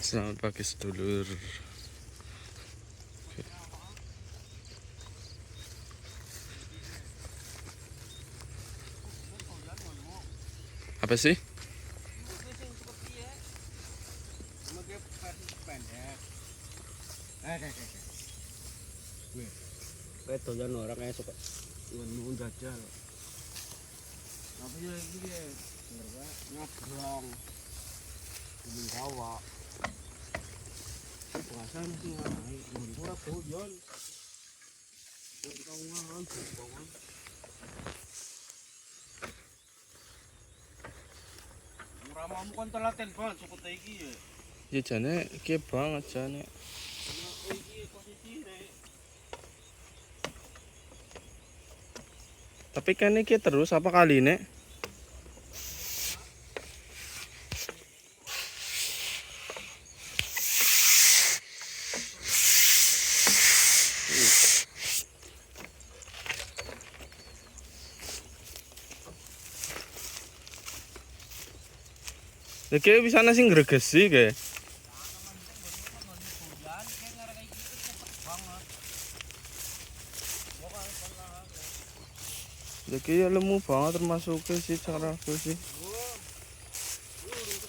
Selamat pagi sedulur. Apa sih? Doyan orang kayak suka nunggu jajal. Apa ya iki ya? Nyabrang. Ini rawa. Puasan sih ngai, ora doyan. Kau ngan bawang. Ramamu kan telaten banget suku iki ya. Ya jane ki banget jane. Iki posisine. Tapi kan ini terus apa kali nek? Ya kayak bisa nasi ngregesi kayak. Ya kayak lemu banget termasuk ke sih cara aku sih.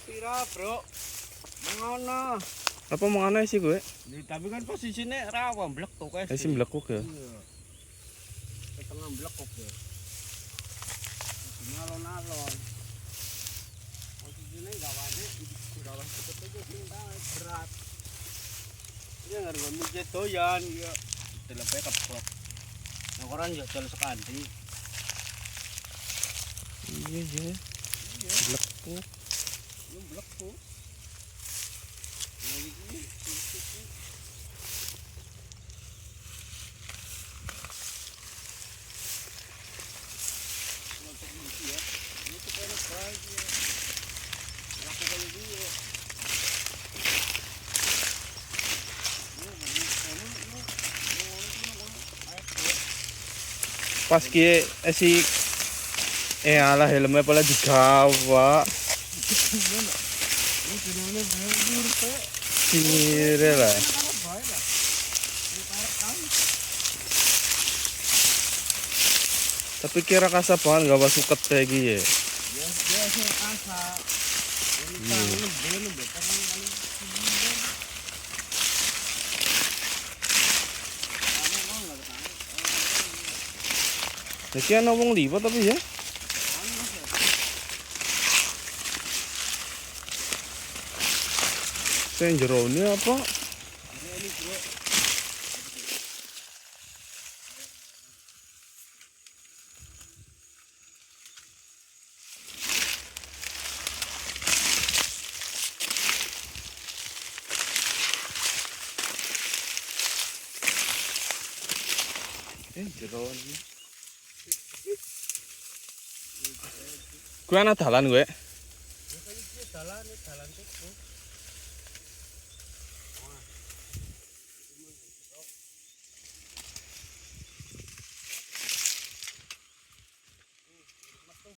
Pira, Bro? Mengono. Apa mau aneh sih gue? Tapi kan posisinya rawa blekuk ya. Sih blekuk ya. Iya. Setengah blekuk ya. Alon-alon. Posisinya gawane seperti itu berat. Ini harga mijit doyan ya. Telepek keplok. Nah orang jajal sekali. Iya. Blekuk. Ini blekuk. Nah ini Pas ki si alah helmnya pala digawa. Sire lah. Tapi kira kasa banget gak suket kayak gini ya. Jadi ana wong liwat tapi ya. Sing jero ini apa? Jero ini. Gue ana dalan gue. dalan tuh.